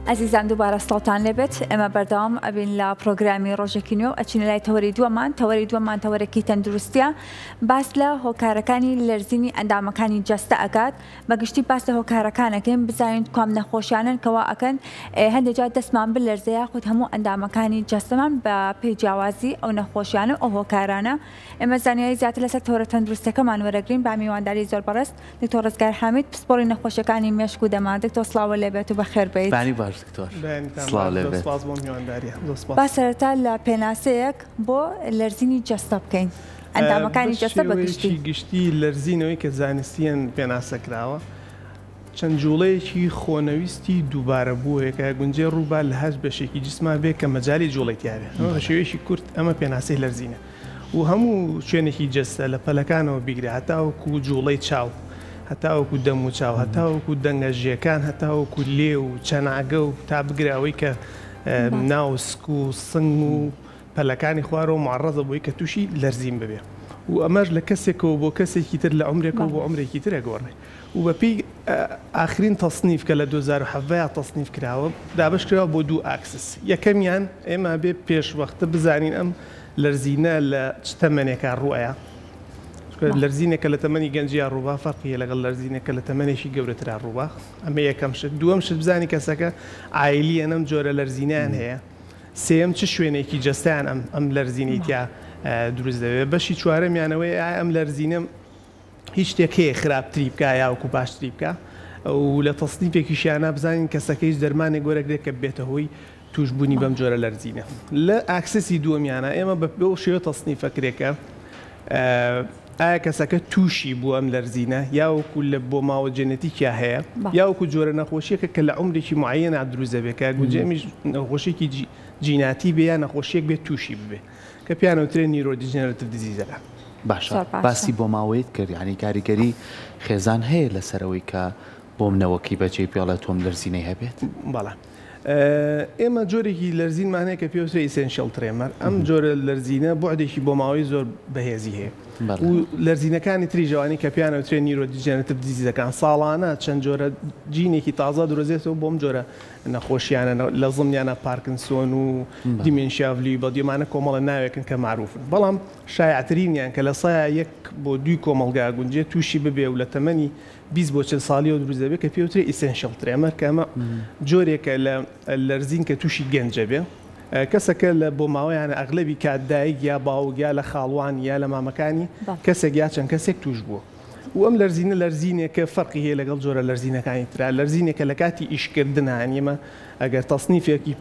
عزیزان دووبارە سڵاوتان لێبێت ئێمە بەردەوام ئەبین لە پرۆگرامی ڕۆژێکی نوێ ئەچینە لای تەوەری دووەمان تەوەرێکی تەندروستیە باس لە هۆکارەکانی لەرزینی ئەندامەکانی جەستە ئەکات بەگشتی باس لە هۆکارەکانەکەین بزانین کام نەخۆشیانن کەوا ئەکەن هەندێک جار دەستمان بلەرزەیە خود هەموو ئەندامەکانی جەستەمان بە پێی جیاوازی ئەو نەخۆشیانە ئەو هۆکارانە ئێمە زانیاری زیاتر لەسەر تەورە تەندروستەکەمان وەرەگرین با میوانداری زۆر بەڕست دکتۆر ڕزگار حامید پسپۆڕی نەخۆشیەکانی مێشک و دەما دکتۆر سڵاوە لێبێت و بەخێر بێیت. با سەرەتا لە پێناسەیەک بۆ لەرزینی جەستە بکەین ئەندامەکانی جەستە بەگشتی گشتی لەرزینەوەی کە زانستیان پێناسە کراوە چەند جوڵەیەکی خۆنەویستی دووبارە بووە کە گونجێ ڕووبا لە هەش بەشێکی جسما بێت کە مەجای جوڵی تیاوێت بە شێوەیەکی کورت ئەمە پێناسەی لەرزینە و هەموو شوێنێکی جەستە لە پەلەکانەوە بیگرێت هەتاوەکو جوڵەی چاو هەتاوەکو دەم و چاو هەتاوەکو دەنگەژیەکان هەتاوەکو لێ و چەناگە و تا بگراوەی کە ناوسک و سنگ و پەلەکانی خوارەوە معڕەزە بۆی کە تووشی لەرزین ببێ و ئەمەش لە کەسێکەوە بۆ کەسێکی تر لە عمرێکەوە بۆ عمرێکی تر ئەگۆڕێ و بەپێی ئاخرین تەصنیف کە لە 2017 تەصنیف کراوە دابش کراوە بۆ دوو ئاکسس یەکەمیان ئێمە بێ پێشوەختە بزانین ئەم لەرزینە لە چ تەمەنێکە ڕوئەیە لەرزینێکە لە تەمەنی گەنجیا ڕووبا فەرقیە لەگەڵ لەرزینێکە لە تەمەنێکی گەورەترا ڕووبا ئەمە یەکەم شت دووەم شت بزانی کەسەکە ئایلیە ئەم جۆرە لەرزینیان هەیە سێم چ شوێنێکی جەستیان ئەم لەرزینی تیا دروست دەوێت بەشی چوارەمیانەوەی ئەم لەرزینە هیچ شتێک هەیە خراپتری بکە یاوەکو باشتری بکە و لە تەصنیفێکیشیانە بزانین کەسەکەیش دەرمانێک گۆرەگرێت کە بێتە هۆی توشبوونی بەم جۆرە لەرزینە لە ئاکسسی دووەمیانە ئێمە بە شێوە تەصنیفەکرێکە ئایا کەسەکە تووشی بوو ئەم لەرزینە یاوەکو لە بۆ ماوە جێنێتیکیا هەیە یاوەکو جۆرە نەخۆشیەکە کە لە عمرێکی معەنە دروست دەبێت کە گوجێمیش نەخۆشیێکی جیناتی بێ یا نەخۆشیێک بێت تووشی ببێ کە پیانەوترێ نیرۆدیژنەرەتیڤ دیزیزەرە. باشە باسی بۆ ماوەیت کرد ینی کاریگەری خێزان هەیە لەسەرەوەی کە بۆ منەوەکی بەجێ پیاڵە تۆم لەرزینەی هەبێت؟ بەڵێ ئێمە جۆرێکی لەرزینمانەیە کە پێوترێ ئیسێنشیەڵ ترێمەر ئەم جۆرە لەرزینە بۆعدێکی بۆ ماوەی زۆر بەهێزی هەیە و لەرزینەکانی تری ژەوانی کە پیانەوترێن نیرۆدیژنەرەتیڤ دیزیزەکان ساڵانە چەند جۆرە جینێکی تازە درۆزێتەوە بۆم جۆرە نەخۆشیانە لە زڵمیانە پارکنسۆن و دیمێنشیاڤلی بە دیێمانە کۆمەڵە ناوێکن کە معروفن بەڵام شایعترینیان کە لە سایە 1 بۆ 2 کۆمەڵگا گونجێ تووشی ببێ و لە تەمەنی 20 بۆ 40 ساڵیەوە دروست دەبێت کە پێوترێ ئیسێنشیەڵ ترێمەر کە ئەمە جۆرێکە لە لەرزین کە تووشی گەنجە بێ کەسەکە لە بۆ ماوەیانە ئەغلبی کاتدایک یا باوگیا لە خاڵوان یا لە مامەکانی کەسێک یا چەند کەسێک توش بووە و ئەم لەرزینە لەرزینێکە فەرقی هەیە لەگەڵ جۆرە لەرزینەکانی ترا لەرزینێکە لە کاتی ئیشکردنان ئێمە ئەگەر تەصنیفێکی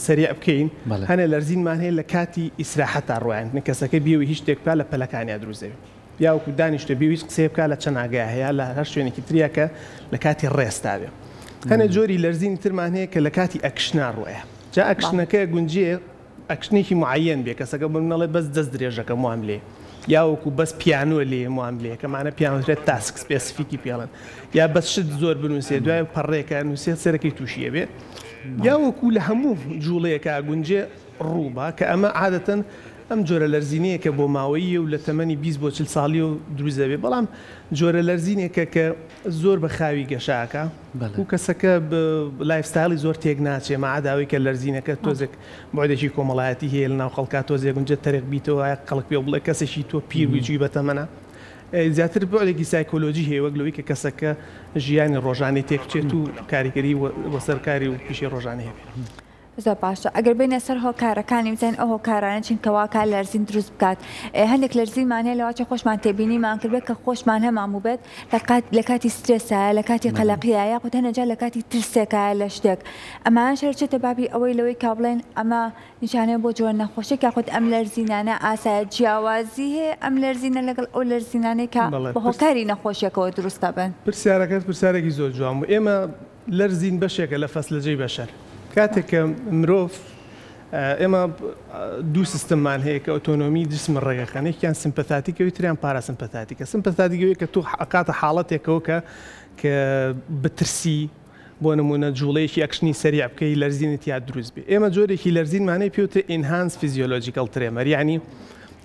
سەریع بکەین هەنێ لەرزینمان هەیە لە کاتی ئیسراحەتا ڕۆیان کەسەکە بیەوەی هیچ شتێک لە پەلەکانیا دروزەوێت یاوەکو دانیشتە بیویش قسێ بکە لە چەند ئاگای هەیە لە هەر شوێنێکی تریاکە لە کاتی ڕێستاوێ هەنێ جۆری لەرزینی ترمان هەیە کە لە کاتی ئەکشنا ڕۆیە جا ئەکشنەکە گونجێ ئەکشنێکی معەن بێ کەسەکە بنەڵێ بەس دەست درێژەکە وام لێ یاوەکو بەس پیانۆ لێ وام لێ کەمانە پیانۆترێت تاسک سپێسیفیکی پێڵن یا بەس شت زۆر بنووسێ دوای پەڕێکە نووسێت سەرەکەی تووشیە بێ یاوەکو لە هەموو جوڵەیەکە گونجێ ڕووبا کە ئەمە عادەتەن ئەم جۆرە لەرزینەیەکە بۆ ماوەیە و لە تەمەنی 20 بۆ 40 ساڵی و دروست دەبێت بەڵام جۆرە لەرزینێکە کە زۆر بە خاوی گەشاکە و کەسەکە لایفستایلی زۆر تێک ناچێ مەعاداوی کە لەرزینەکە تۆزێک بۆدێکی کۆمەڵایەتی هەیە لە ناو خەڵکا تۆزێک گونجە تەرێک بیتەوە قەڵک پێ بڵێ کەسێکی تۆ پیرویجی بەتەمەنە زیاتر بۆلێکی سایکۆلۆژی هەیە وەک لەوەی کە کەسەکە ژیانی ڕۆژانەی تێکچێت و کاریگەری وەسەرکاری و پیشەی ڕۆژانەی هەبێت. زۆر باشە ئەگەر بینە سەر هۆکارەکانی بزانین ئەو هۆکارانە چین کەواکە لەرزین دروست بکات هەندێک لەرزینمانەیە لەواچە خۆشمان تێبینیمان کرد بێت کە خۆشمان هەمان بوو بێت لە کاتی سترێسە لە کاتی قەلەقیە یاخود هەنەجار لە کاتی ترسێکە لە شتێک ئەمان شەرچێتە بابی ئەوەی لەوەی کا بڵێن ئەمە نیشانەیە بۆ جۆرە نەخۆشێک یاخود ئەم لەرزینانە ئاسایە جیاوازی هەیە ئەم لەرزینە لەگەڵ ئەو لەرزینانەی کە بە هۆکاری نەخۆشیەکەوە دروستە بن. پرسیارەکەت پرسیارێکی زۆر جوان بوو ئێمە لەرزین بەشێکە لە فەسلەجەی بەشەر کاتێک کە مرۆڤ ئێمە دوو سیستممان هەیە کە ئۆتۆنۆمی جسم ڕێگەخانێکیان سمپەتاتیکەوەی تریان پاراسمپەتاتیکە سمپەتاتیکەوەی کە تو ئەکاتە حاڵەتێکەوە کە بترسی بۆ نمونە جوڵەیەکی ئەکشنی سەریع بکەی لەرزینت یا دروست بێ ئێمە جۆرێکی لەرزینمانەیە پێوتە ئینهانس فیزیۆلۆجیکەڵ ترێمەر یعنی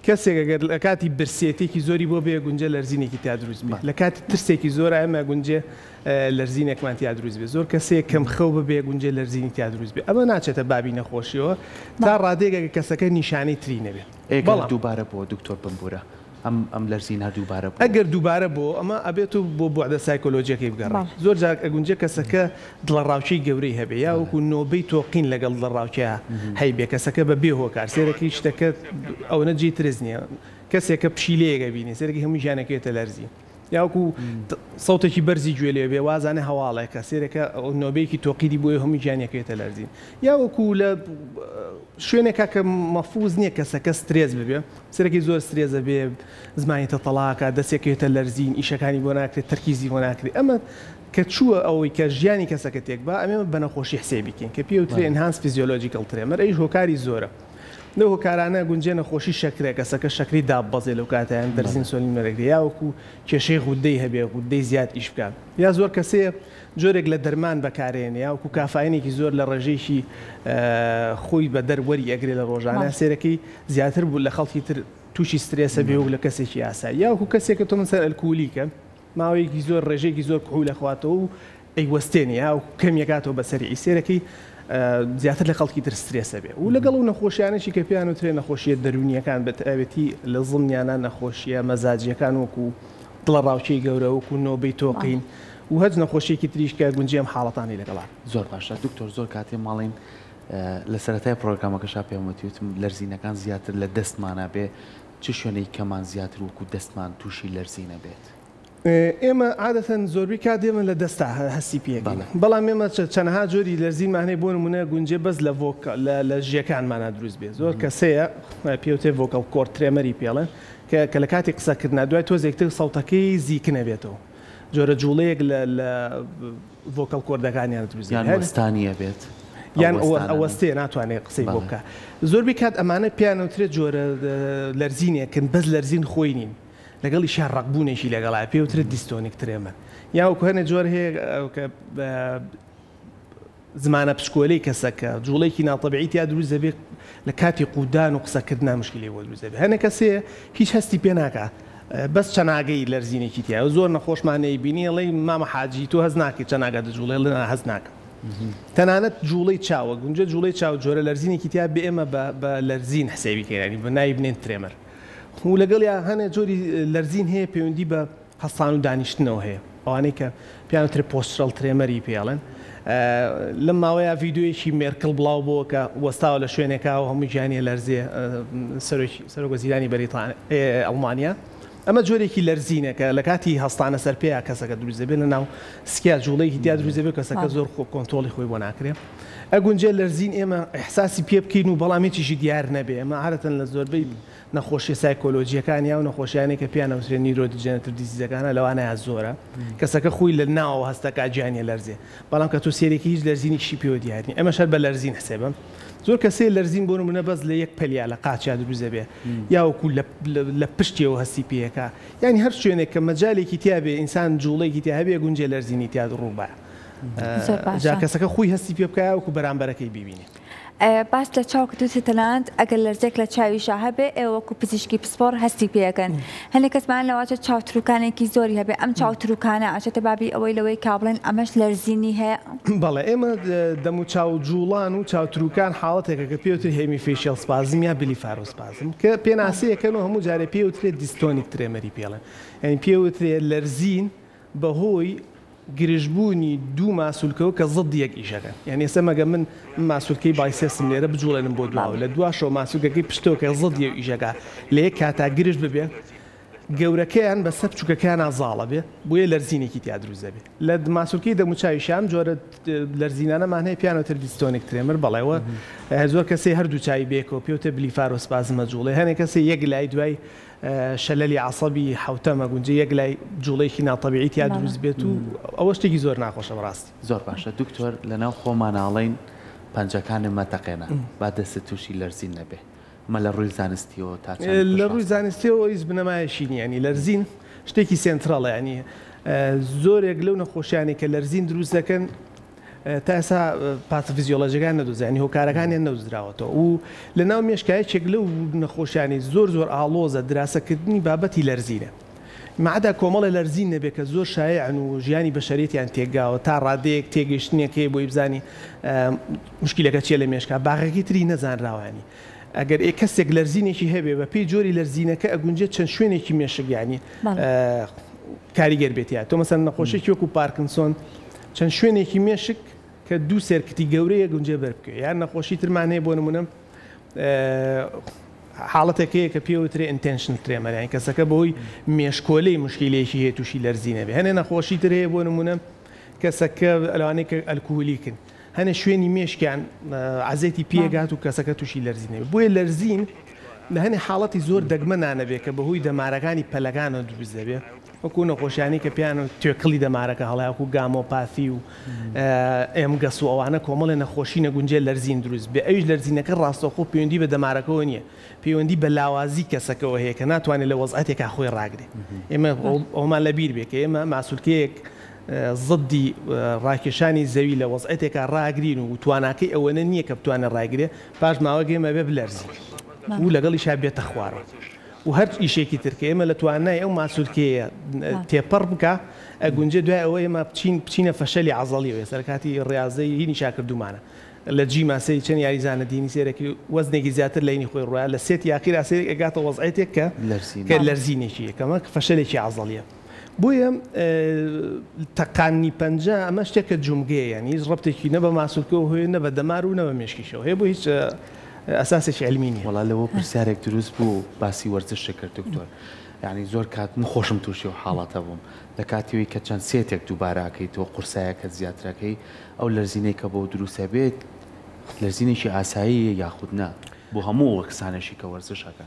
کەسێک ئەگەر لە کاتی برسێتێکی زۆری بۆ بێ گونجە لەرزینێکی تا دروست بێ لە کاتی ترسێکی زۆر ئەمە گونجێ لەرزینێکمان تیا دروست بێ زۆر کەسێک کەم خەو ببێ گونجە لەرزینی تیا دروست بێ ئەمە ناچێتە بابی نەخۆشیەوە تا ڕادێگە کەسەکە نیشانەی تری نەبێت بەڵام دووبارە بۆ دکتۆر بمبورە ئەم لەرزینە دووبارە ئەگەر دووبارە بۆ ئەمە ئەبێت و بۆ بوعدە سایکۆلۆجیەکەی بگەڕێت زۆر جار ئەگونجە کەسەکە دڵەڕاوچەی گەورەی هەبێ یا وەکو نۆبەی تۆقین لەگەڵ دڵەڕاوچەیە هەیبێ کەسەکە بە بێ هۆکار سێرەکەی شتەکە ئەو نەجێ ترس نییە کەسێکە پشیلەیەگە بینی سێرەکی هەموو ژیانەکەوێتە لەرزی یاوەکو سەوتێکی بەرزی گوێ لێ بێ وازانە هەواڵێکە سێرەکە نۆبەیەکی تۆقیدی بۆی هەموو ژیانەکەوێتە لەرزی یاوەکو لە شوێنێکە کە مەفوز نییە کەسەکە سترێز ببێ سەرەکی زۆر سترێزە بێ زمانیتە تەڵاکە دەستێکێتە لەرزین ئیشەکانی بۆ ناکرێت تەرکیزی بۆ ناکرێت ئەمە کە چووە ئەوەی کە ژیانی کەسەکە تێک بە ئەمێ بە نەخۆشی حسێ بکەین کە پێوترێ ئەنهانس فیزیۆلۆجیکەڵ ترێمەر ئەیش هۆکاری زۆرە لە هۆکارانە گونجێ نەخۆشی شەکرێک کەسەکە شەکری دابەزێ لەو کاتیان دەرزین سۆلین مەرەگری یاوەکو کێشەی غودەی هەبێ غودەی زیاد ئیش بکات یا زۆر کەسەیە جۆرێک لە دەرمان بەکارێنێ یاوەکو کافاینێکی زۆر لە ڕێژەیەکی خۆی بە دەروەری ئەگرێ لە ڕۆژانە سێرەکەی زیاتر بوو لە خەڵکی تر تووشی سترێسە بێ و لە کەسێکی ئاسایی یاوەکو کەسێکە تۆ سەر ئەلکولیکە ماوەیەکی زۆر ڕێژەیەکی زۆر کحول لەخواتەوە و ئەیوەستێنێ یا کەمیەکاتەوە بەسەری سێرەکەی زیاتر لە خەڵکی تر سترێسە بێ و لەگەڵ و نەخۆشیانێکی کە پێیان وترێ نەخۆشیە دەرونیەکان بەتەوێتی لە زڵمیانە نەخۆشیە مەزاجیەکان وەکو دڵە ڕاوچەی گەورە وەکو نۆبەی تۆقین و هەج نەخۆشیێکی تریشکە گونجێم حاڵەتانی لەگەڵات زۆر باشە دکتۆر زۆر کاتێ ماڵین لە سەرەتای پرۆگرامەکەشا پێوەتیوتم لەرزینەکان زیاتر لە دەستمانە بێ چ شوێنەی کەمان زیاتر وەکو دەستمان تووشی لەرزینە بێت ئێمە عادەتەن زۆربەی کات ئێمە لە دەستا هەستی پێکەین بەڵام ئێمە چەندەها جۆری لەرزینمانەی بۆ نمونە گونجێ بەس لە ژیەکانمانە دروست بێت زۆر کەسەیە پێوتێ ڤۆکەڵ کۆرد ترێمەری پێڵێن کە لە کاتی قسەکردنا دوای تۆزێکتر سەوتەکەی زیکە بێتەوە جۆرە جوڵەیەک لە ڤۆکەڵ کۆردەکانیان دروست وەستانیە بێت یان ئەوەستێ ناتوانێت قسەی بۆ بکە زۆربەی کات ئەمانە پیانەوترێت جۆرە لەرزینێکن بەس لەرزین خۆی نین لەگەڵی شار ڕقبوونێکی لەگەڵای پێوترێت دیستۆنیک ترێمە یاوەکو هەنێ جۆر هەیە زمانە پشکۆلەی کەسەکە جوڵێکی ناتەبیعی تیا دروست دەبێت لە کاتی قودان و قسەکردنا مشکلی بۆ دروست دەبێت هەنێ کەسێ هیچ هەستی پێ ناکە بەس چەناگەی لەرزینێکی تیا زۆر نەخۆشمانەی بینی ئەڵێ مامە حاجی تۆ هەز ناکەی چەناگە دەجوڵێ لە هەز ناکەم تەنانەت جوڵەی چاوە گونجە جوڵەی چاو جۆرە لەرزینێکی تیا بێ ئێمە بە لەرزین حسێبی کەیانی بە ناوی بنێن ترێمەر و لەگەڵ یا هەنێ جۆری لەرزین هەیە پەیوەندی بە هەستان و دانیشتنەوە هەیە ئەوانەی کە پیانوترێ پۆسترەڵ ترێمەری پێڵێن لەم ماوەیە ڤیددیۆیەکی مێرکڵ بڵاو بووە کە وەستاوە لە شوێنێکا و هەموو گیانی لەرزێ سەرۆکوەزیرانی ئەڵمانیا ئەمە جۆرێکی لەرزینەکە لە کاتی هەستانە سەر پێیا کەسەکە دروست دەبێت لە ناو سکیا جوڵەیەکی دیا دروست دەبێت کەسەکە زۆر کۆنتۆڵی خۆی بۆ ناکرێت ئەگونجێ لەرزین ئێمە ئەحساسی پێ بکەین و بەڵامێکیشی دیار نەبێ ئەمە عادەتەن لە زۆربەی نەخۆشی سایکۆلۆجیەکان یا و نەخۆشیانێک کە پیان ئەوترێن نیرۆدیجێنێتر دیزیزەکانە لەوانەیە زۆرە کەسەکە خۆی لە ناوە هەستەکە گیانیە لەرزێ بەڵام کە تۆ سێرێکی هیچ لەرزینێکی پێوە دیارنی ئەمە شەر بە لەرزین حسێبم زۆر کەسێ لەرزین بۆ نمونە بەس لە یەک پەلیا لە قاچیا دروست دەبێ یاوەکو لە پشتیەوە هەستی پێەکە یعنی هەر شوێنێک کە مەجالێکی تیا بێ ئینسان جوڵەیەکی تیا هەبێ گونجێ لەرزینی تیا ڕووبە جا کەسەکە خۆی هەستی پێ بکە وەکو بەرامبەرەکەی ببینێ باس لە چاوکەوتە تەنانەت ئەگەر لەرزێک لە چاویشا هەبێ ئێوەکو پزیشکی پسپۆر هەستی پێەکەن هەندێک کەسمان لەواتە چاوتروکانێکی زۆری هەبێ ئەم چاوتروکانە ئاچێتە بابی ئەوەی لەوەی کابڵێن ئەمەش لەرزینی هەیە بەڵێ ئێمە دەم و چاو جوڵان و چاوتروکان حاڵەتێکە کە پێوتر هێمی فێشیەڵ سپازم یا بلیفارۆسپازم کە پێناسەیەکەن و هەموو جارێ پێوترێت دیستۆنیک ترێمەری پێڵێن یعنی پێوترێت لەرزین بەهۆی گرژبوونی دوو ماسوولکەوە کە زڵ یەک ئیشەکەن یعنی ئێستا مەگە من ماسوولکەی بایسێسم لێرە بجوڵێنم بۆ دواوە لە دواشەوە ماسوولکەکەی پشتەوە کە زڵ یە ئیشەکە لە یەک کاتا گرژ ببێ گەورەکەیان بەسە بچووکەکەیان ئازاڵە بێ بۆیە لەرزینێکی تیا دروست دەبێت لە ماسوولکەی دەموچاویشام جۆرە لەرزینانەمان هەیە پیانۆتر دیستۆنیک ترێمەر بەڵێەوە زۆر کەسێ هەردوو چاوی بێکەوە پێوتە بلیفارۆسپازمە جوڵێ هەنێک کەسێ یەک لای دوای شەلەلی عەسەبی حوتەمە گونجە یەک لای جوڵەیەکی ناتەبیعی تیا دروست بێت و ئەوە شتێکی زۆر ناخۆشە بەڕاستی زۆر باشە دکتۆر لەناو خۆماناڵین پەنجەکانی مەتەقێنە با دەستە تووشی لەرزین نەبێ مە لە ڕووی زانستیەوە تا لە ڕووی زانستیەوە هیچ بنەمایەشی نیە ینی لەرزین شتێکی سێنترەڵە ینی زۆرێک لەو نەخۆشیانی کە لەرزین دروست دەکەن تا ئێستا پاتۆفیزیۆلۆژیەکان نەدۆزرا، ینی هۆکارەکانیان نەدۆزراوەتەوە و لەناو مێشکایەکێک لەو نەخۆشیانی زۆر ئاڵۆزە دراسەکردنی بابەتی لەرزینە. معدا کۆمەڵە لەرزین نەبێت کە زۆر شایعن و ژیانی بەشەریەتیان تێگاوە تا ڕادەیەک تێگەیشتنیەکەی بۆی بزانی مشکلەکە چیە لە مێشکا باغەکەی تری نەزانراوانی. ئەگەر کەسێک لەرزینێکی هەبێ بە پێی جۆری لەرزینەکە ئەگونجێت چەند شوێنێکی مێشکیانی کاریگەر بێتیە. تۆ مەسەن نەخۆشێکی وەکو پارکنسۆن چەند شوێنێکی مێشک کە دوو سێرکتی گەورەیە گونجێ بەربکە یان نەخۆشی ترمانەیە بۆ نمونە حاڵەتێکەیە کە پێوترێ ئینتێنشن ترێمەریان کەسەکە بەهۆی مێشکۆلەی مشکلێکی هەیە تووشی لەرزینە بێ هەنێ نەخۆشی تر هەیە بۆ نمونە کەسەکە ئەلوانەیە کە ئەلکۆلیکن هەنێ شوێنی مێشکیان عەزێتی پێگات و کەسەکە تووشی لەرزینە بۆیە لەرزین لە هەنێ حاڵەتی زۆر دەگمە نانەبێت کە بەهۆی دەمارەکانی پەلەکانە دروست دەبێت وەکو نەخۆشیانی کە پیان و توێکڵی دەمارەکە هەڵایەکو گامۆپاتی و ئێمگەس و ئەوانە کۆمەڵە نەخۆشی نەگونجێ لەرزین دروست بێ ئەویش لەرزینەکە ڕاستەوخۆ پەیوەندی بە دەمارەکەەوە نییە پەیوەندی بە لاوازی کەسەکەەوە هەیە کە ناتوانێت لە وەزعەتێکا خۆی ڕاگرێ ئێمە ئەومان لەبیر بێ کە ئێمە ماسوولکەیەک زدی ڕاکێشانی زەوی لە وەزعەتێکا ڕاگرین و تواناکەی ئەوەنە نییە کە بتوانە ڕاگرێ پاش ماوەگە ئێمە بێ بلەرزی و لەگەڵی شا بێتە خوارەوە و هەر ئیشێکی ترکە ئێمە لە توانای ئەو ماسوولکەیە تێپەڕ بکە ئەگونجێ دوای ئەوە ئێمە بچینە فەشەلی عەزەڵیەوە سەرکاتی ڕاضەی هینی شاکردومانە لە جی ماسەی چەند یاریزانە دینی سێرەکی وەزنێکی زیاتر لە هینی خۆی ڕوایە لە سێت یاقی راسێک ئەگاتە وەزعەتێک کە لەرزینێکی یەکەمە فەشەلێکی عەزەڵیە بۆیە تەقانی پەنجە ئەمە شتێکە جومگەیە یعنی هیچ ڕەبتێکی نە بە ماسوولکەوە هۆیە نە بە دەمار و نە بە مێشکیشەوە هەیە بۆ هیچ ئەساسێکی علمی نیە وەڵا لەوە پرسیارێک دروست بوو باسی وەرزش کرد دکتۆر یعنی زۆر کات من خۆشم تووشی و حاڵاتە بووم لە کاتیەوەی کە چەند سێتێک دووباراکەی تۆ قورسایەکە زیاترەکەی ئەو لەرزینەی کە بۆ دروستە بێت لەرزینێکی ئاسایی یاخود نا بۆ هەموو کەسانێکی کە وەرزشەکە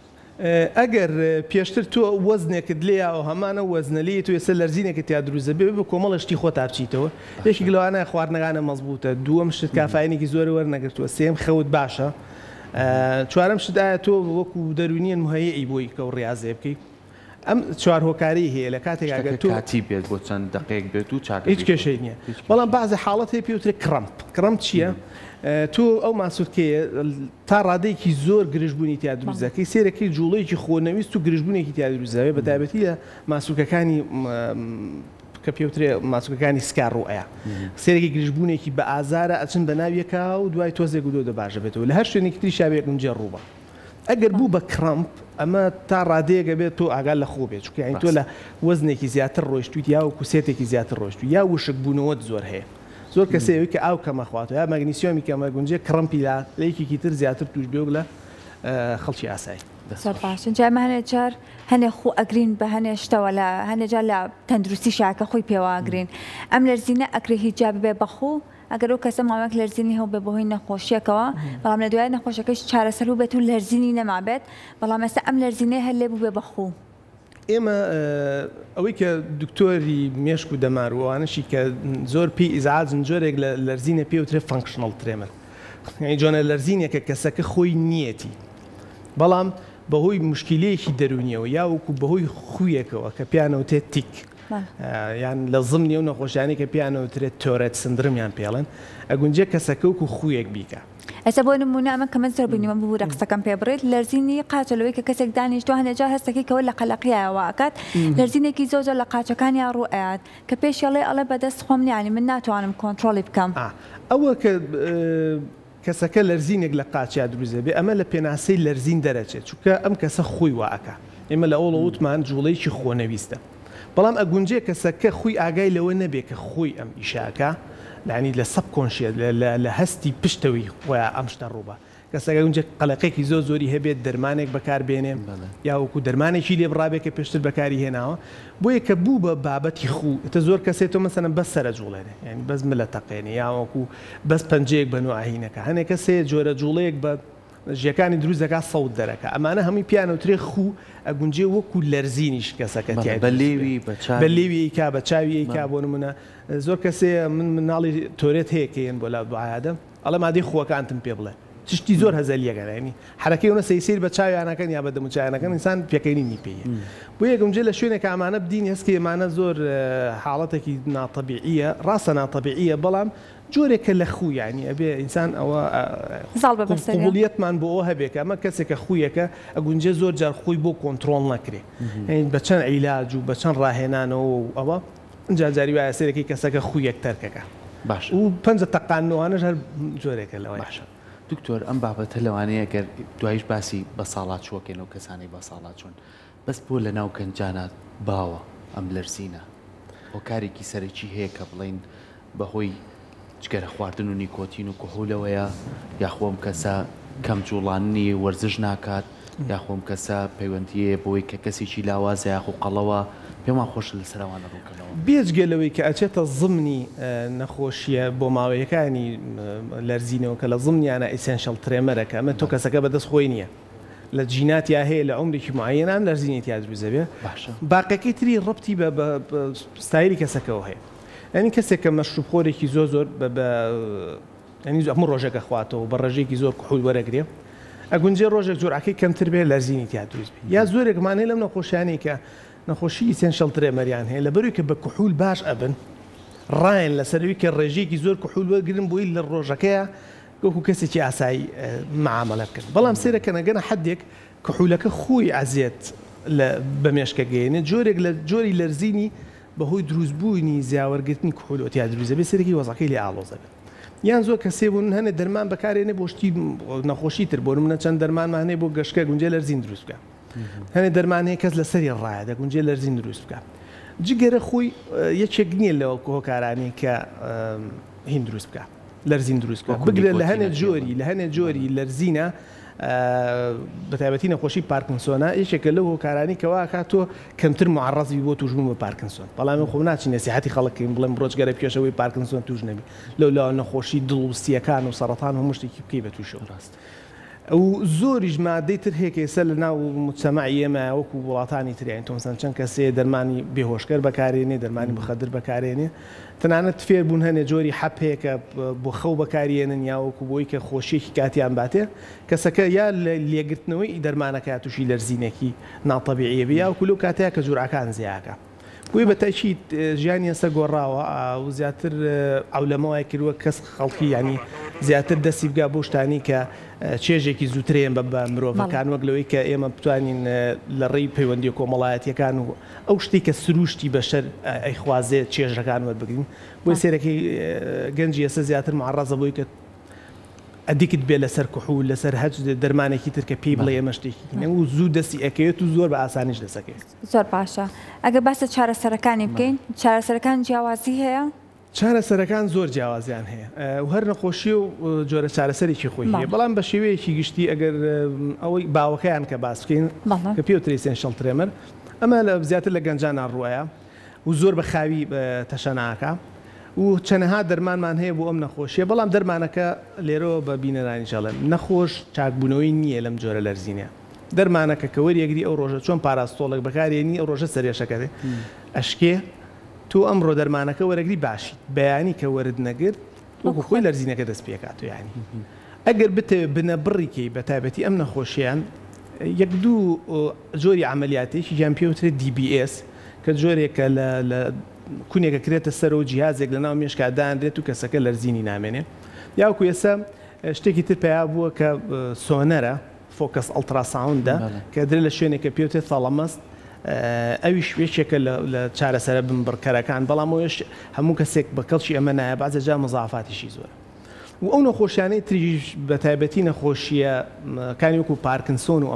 ئەگەر پێشتر تۆ وەزنێکت لێ و هەمانە وەزنەلی تو ێستا لەرزینێکت یا دروستە بێ بە کۆمەڵشتی خۆ تاچیتەوە یەکی لەوانە خواردنەکانە مەزبوطە دووەم شت کافاینێکی زۆر وەرنەگرتووە سێم خەوت باشە چوارەم شتایە تۆ وەکو دەرونیان مهەیەی بۆی کە و ڕاضێ بکەیت ئەم چوار هۆکاری هەیە لە کاتێک ئەگەر تۆ کاتی بێت بۆ چەند دقەیەک بێت و چاک هیچ کێشەی نییە بەڵام بەعزە حاڵەت هەیە پێوترێت کڕەمپ چییە؟ تۆ ئەو ماسوولکەیە تا ڕادەیەکی زۆر گرژبوونی تیا دروستەکەی سێرەکەی جوڵەیەکی خۆنەویست و گرژبوونێکی تیا دروستەوێت بە تایبەتی لە ماسوولکەکانی کە پێوترێ ماسوولکەکانی سکار ڕوئەیە سێرەکی گرژبوونێکی بە ئازارە ئەچن بە ناویەکە و دوای تۆزێک و دۆ دەباشە بێتەوە لە هەر شوێنێکی تری شاوێک گونجێ ڕووبە ئەگەر بوو بە کڕەمپ ئەمە تا ڕادەیەگە بێت تۆ ئاگال لە خۆ بێت چکە یانی تۆ لە وەزنێکی زیاتر ڕۆیشتویت یا وەکو سێتێکی زیاتر ڕۆیشتوی یا وشک بوونەوەت زۆر هەیە زۆر کەسێوی کە ئاو کەمەخواتەوە یا مەگنیسیۆمی کەمە گونجێ کڕەمپی لە یەکێکی تر زیاتر توش بێ لە خەڵکی ئاسایی باشن جای هەنێ جار هەنێ خۆ ئەگرین بە هەنێ شتەوە لە هەنێ جار لە تەندروستی شاکە خۆی پێواگرین ئەم لەرزینە ئەکرێ هیجاب بێ بەخۆ ئەگەر ئەو کەسە ماوەیەک لەرزینی هەو بێ بەهۆی نەخۆشیەکەوە بەڵام لە دوای نەخۆشەکەیش چارەسەر و بێت و لەرزینی نەمابێت بەڵام ئێستا ئەم لەرزینەی هەر لێ بوو بێ بەخۆ ئێمە ئەوەی کە دکتۆری مێشک و دەمار وانشی کە زۆر پێی ئیزعاجن جۆرێک لە لەرزینە پێوترێ فانکشنەڵ ترێمەر یعنی جۆنە لەرزینێکە کەسەکە خۆی نیەتی بەڵام بەهۆی مشکلەیەکی دەرونیەوە یا وەکو بەهۆی خویەکەوە کە پیانەوتێت تیک یان لە زمنی و نەخۆشیانی کە پیانەوترێت تۆرەت سندرمیان پێڵێن ئەگونجێ کەسەکە وەکو خویەک بیکە ئەستا بۆ نمونە ئەمە کە من زۆر بینیوە بوو لە قسەکەم پێ بڕێت لەرزینی قاچەلەوەی کە کەسێک دانیشتووە هەنێجا هەستەکەی کەوە لە قەلەقیایەوە ئەکات لەرزینێکی زۆر لە قاچەکانیان ڕوئات کە پێشەڵێ ئەڵێ بەدەست خۆم نیانی من ناتوانم کۆنتترۆلی بکەم ئەوە کە کەسەکە لەرزینێک لە قاچیا دروزێ بێ ئەمە لە پێناسەی لەرزین دەرەچێت چونکە ئەم کەسە خۆی واکە ئێمە لە ئەوڵە وتمان جوڵەیەکی خۆنەویستە بەڵام ئەگونجێ کەسەکە خۆی ئاگای لەوە نەبێ کە خۆی ئەم ئیشاکە لانی لە سەب کۆنشێت لە هەستی پشتەوەی خۆیان ئەم شتە ڕووبە کەسەکە گونجێ قەلەقێکی زۆری هەبێت دەرمانێک بەکاربێنێ یا وەکو دەرمانێکی لێ بڕابێت کە پێشتر بەکاری هێناوە بۆیە کە بوو بە بابەتی خوو ئێتە زۆر کەسێتەوە مەسەنە بەس سەرە جوڵێنێ یعنی بەس ملە تەقێنێ یا وەکو بەس پەنجەیەک بە نوعاهینەکە هەنێک کەسێ جۆرە جوڵەیەک بە ژیەکانی دروست دەکا سەوت دەرەکە ئەمانە هەمووی پیانەوترێ خوو ئەگونجێ وەکو لەرزینیش کەسەکە بە لێوی کا بە چاوی کا بۆ نمونە زۆر کەسێ من مناڵی تۆرێت هەیە کەیەن بۆ لا دوعادە ئەڵە مادەی خووەکانتم پێ بڵێ تشتی زۆر هەزەلیەکەنی حرەکەی ونە سەیسیر بە چاویانەکەن یا بە دەموچایانەکەن ئینسان پێکەینی پێیە بۆ یەکەمجێ لە شوێنێک ئامانە بدین هەستکە ئێمانە زۆر حاڵەتێکی ناتەبیعیە ڕاستە ناتەبیعیە بەڵام جۆرێکە لە خوو یعنی ئەبێ ئینسان ئەوە قوبولیەتمان بۆ ئەوە هەبێت ئەمە کەسێکە خویەکە ئەگونجێ زۆر جار خۆی بۆ کۆنتترۆل نەکرێ بە چەند عیلاج و بە چەند ڕاهێنانەوە ئەوە جاری وایە سێرەکەی کەسەکە خویەک تەرکەکە باش و پەنجە تەقانەوەوانەش هەر جۆرێکە لەوە باشە دکتۆر ئەم بابەتە لەوانەیە گەر دوایش باسی بە ساڵات چوەکەن و کەسانی بە ساڵات چۆن بەس بۆ لە ناو کەنجانات باوە ئەم لەرزینە هۆکارێکی سەرەکی هەیە کە بڵین بەهۆی جگەرە خواردن و نیکۆتین و کحولەوەیە یاخۆم کەسە کەم جوڵانی وەرزش ناکات یاخۆم کەسە پەیوەندیە بۆی کە کەسێکی لاوازە یاخۆ قەڵەوە پێمان خۆش لە سەروانە ڕووکەنەوە بێجگەلەوەی کە ئەچێتە زمنی نەخۆشیە بۆ ماوەیەکانی لەرزینەوە کە لە زمنیانە ئیسێنشەڵ ترێمەرەکە ئەمە تۆ کەسەکە بەدەست خۆی نییە لە جیناتیا هەیە لە عمرێکی معەنان لەرزینێتی دروست دەبێت باقەکەی تری ڕبتی بە ستایلی کەسەکەەوە هەیە ئەنی کەسێک کە مەشروبخۆرێکی زۆر ینی هەموو ڕۆژێکە خواتەوە بە ڕێژێکی زۆر کحول وەرەگرێ ئەگونجێ ڕۆژێک جۆرعەکەی کەمتر بێت لەرزینێتی دروست بێت یا زۆرێکمانەیە لەم نەخۆشیانەی کە نەخۆشی ئیسێنشەڵ ترێمەریان هەیە لەبەروی کە بە کحول باش ئەبن ڕایەن لەسەروی کە ڕێژێکی زۆر کحول وەرگرن بۆی لە ڕۆژەکەیە وەکو کەسێکی ئاسایی معاملە بکەن بەڵام سێرەکە نەگەنە حدێک کحولەکە خۆی ئازیێت بە مێشکە گەێنێ جۆرێک لە جۆری لەرزینی بەهۆی دروستبوونی زیاوەرگرتنی کحولۆتیا دروستە بێ سەرەکی وەزەکەی لێ ئاڵۆزە بێت یان زۆر کەسێ بوون هەنێ دەرمان بەکارێنێ بۆ شتی نەخۆشی تر بۆ منە چەند دەرمانمان هەیە بۆ گەشتکە گونجێ لەرزین دروست بکە هەنێ دەرمانەیە کەس لەسەری ڕایە دەگونجێ لەرزین دروست بکە جگەرە خۆی یەکێک نییە لەوە هۆکارانی کە هین دروست بکە لەرزین دروست بکە بگرێت لە هەنێ جۆری لەرزینە بەتایبەتی نەخۆشی پارکنسۆنە یەکێکە لەو هۆکارانی کەوا کاتۆ کەمتر معڕەزی بۆ توژبوون بە پارکنسۆن بەڵام خۆ ناچین نەسیحەتی خەڵکین بڵێم ڕۆژگەرە پێشەوەی پارکنسۆن توش نەبی لەو نەخۆشی دڵوستیەکان و سەرەتان هەموو شتێکی بکەی بە تووشەوە ڕاست ئەو زۆریش مادەی تر هەیە کە ئێستا لە ناو موجتەمەعی ئێمە وەکو وڵاتانی تریان تۆ مەسەڵەن چەند کەسێ دەرمانی بێهۆشکەر بەکارێنێ دەرمانی مخەدر بەکارێنێ تەنانەت فێر بوون هەنێ جۆری حەپ هەیە کە بۆ خەو بەکارێنن یا وەکو بۆی کە خۆشیێکی کاتیان باتێ کەسەکە یا لێگرتنەوەی دەرمانەکە تووشی لەرزینێکی ناتەبیعیە بێ یا وەکو لەو کاتەیە کە جورعەکان زیاکە بۆی بەتەکید ژیانی ئێستا گۆڕاوە و زیاتر ئەولەمەوەی کردووە کەس خەڵکی ینی زیاتر دەستی بگا بۆ شتانی کە چێژێکی زووترێن بە مرۆڤەکان وەک لەوەی کە ئێمە بتوانین لە ڕێی پەیوەندی کۆمەڵایەتیەکان و ئەو شتی کە سروشتی بەشەر ئەیخوازێت چێژەکان وەربگرین بۆی سێرەکەی گەنجی ئێستا زیاتر معڕەزە بۆی کە ئەدیکت بێ لەسەر کحول لەسەر هەج دەرمانێکی تر کە پێی بڵێ ئێمە شتێکی و زوو دەستی ئەەکەوێت و زۆر بە ئاسانیش دەسەکەێت زۆر باشە ئەگە باسە چارەسەرەکانی بکەین چارەسەرەکان جیاوازی هەیە چارەسەرەکان زۆر جیاوازیان هەیە و هەر نەخۆشی و جۆرە چارەسەرێکی خۆی هەیە بەڵام بە شێوەیەکی گشتی ئەگەر ئەوەی باوەکەیان کە باس بکەین کە پێوتری ئیسێنشەڵ ترێمەر ئەمە زیاتر لە گەنجانان ڕوایە و زۆر بە خاوی تەشە ناکە و چەنەها دەرمانمان هەیە بۆ ئەم نەخۆشیە بەڵام دەرمانەکە لێرەوە بە بینەرانی شەڵێن نەخۆش چاکبوونەوەی نییە لەم جۆرە لەرزینە دەرمانەکە کە وەریەگری ئەو ڕۆژە چۆن پاراستۆڵێک بەکارێنی ئەو ڕۆژە سەرێشەکەێ ئەشکێ تۆ ئەمڕۆ دەرمانەکە وەرەگری باشی بەیانی کە وەرد نەگرت وەکو خۆی لەرزینەکە دەست پێکات و یانی ئەگەر بتەوێت بنە بڕیکەی بە تایبەتی ئەم نەخۆشییان یەک دوو جۆری عملیاتێکی گیان پێوترێت DBS کە جۆرێکە لە کونێکە کرێتە سەر و جیهازێک لە ناو مێشکدانرێت و کەسەکە لەرزینی نامێنێ یاوکو ئێستا شتێکی تر پێیا بووە کە سۆنەرە فۆکەس ئەڵتراساوندە کە درێ لە شوێنێکە پێوتێت ساڵەمەست ئەویش وێشێکە لە چارەسەرە بمبڕکەرەکان بەڵام ئەوش هەموو کەسێک بە کەڵکی ئەمە نایە بازە جا مزافاتیشی زۆر و ئەو نەخۆشیانەی تریش بە تایبەتی نەخۆشیە کانی وەکو پارکنسۆن و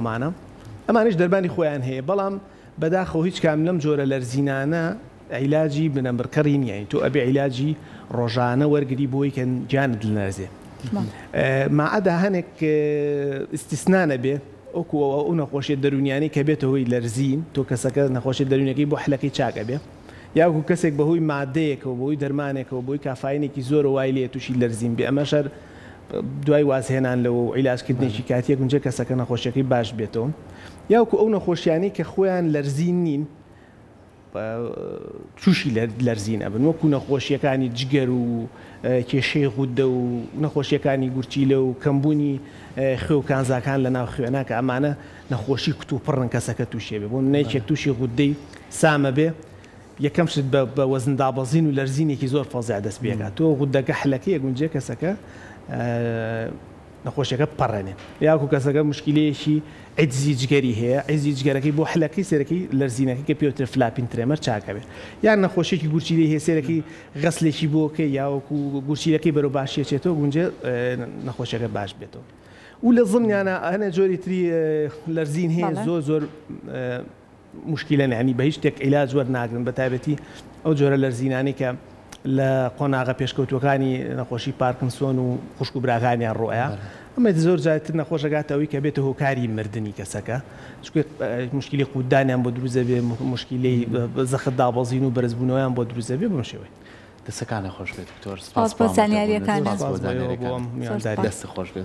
ئەمانش دەربانی خۆیان هەیە بەڵام بەداخەوە هیچ کام لەم جۆرە لەرزینانە عیلاجی بنەبڕکەڕی نییە تۆ ئەبێ عیلاجی ڕۆژانە وەرگری بۆی کە گیانت لەنەرزێ ماعەدا هەنێک ئیستیسنانە بێ ئەوکو ئەو نەخۆشیە دەرونیانی کە بێتەوەی لەرزین تۆ کەسەکە نەخۆشی دەرونەکەی بۆ حلەکەی چاکە بێ یاکو کەسێک بەهۆی مادەیەکەوە بۆی دەرمانێکەوە بۆی کافاینێکی زۆر وای لێ تووشی لەرزین بێ ئەمە شەر دوای وازهێنان لەوە عیلاجکردنێکی کاتیە گونجە کەسەکە نەخۆشیەکەی باش بێتەوە یاکو ئەو نەخۆشیانی کە خۆیان لەرزین نین تووشی لەرزین ئەبن وەکو نەخۆشیەکانی جگەر و کێشەی غودە و نەخۆشیەکانی گورچیلە و کەمبوونی خوێ و کانزاکان لە ناو خوێناکە ئەمانە نەخۆشی کتوپڕن کەسەکە تووشێ بێ بۆ نەیکێک تووشی غودەی سامە بێ یەکەم شت بە وەزندابەزین و لەرزینێکی زۆر فەزیع دەست پێکات تۆ غودەکە حلەکەی گونجێ کەسەکە نەخۆشیەکە پەڕێنێ یاکو کەسەکە مشکلەیەکی عجزی جگەری هەیە عجزی جگەرەکەی بۆ حلەکەی سەرەکەی لەرزینەکەی کە پێوتر فلاپین ترێمەر چاکەوێ یان نەخۆشیێکی گورچیلەی هەیە سێرەکەی غەسلێکی بۆکەی یاوەکو گورچیلەکەی بەرەو باشیەچێتەوە گونجێ نەخۆشیەکە باش بێتەوە و لە ضمنیانە هەنە جۆری تری لەرزین هەیە زۆر مشکلە نانی بە هیچ شتێک عیلاج وەرناگرن بە تایبەتی ئەو جۆرە لەرزینانی کە لە قۆناغە پێشکەوتوەکانی نەخۆشی پارکنسۆن و خوشک و براکانیان ڕۆیە ئەمە زۆر جارتر نەخۆشەکاتەوەی کە بێتە هۆکاری مردنی کەسەکە مشکلی قودانیان بۆ دروزە بێ مشکلی زەخت دابەزین و بەرزبوونەوەیان بۆ دروزە بێ بەم شێوەی دەستەکان نەخۆش بێت دکتۆر سپاس بۆ زانیاریەکان دەست خۆش بێت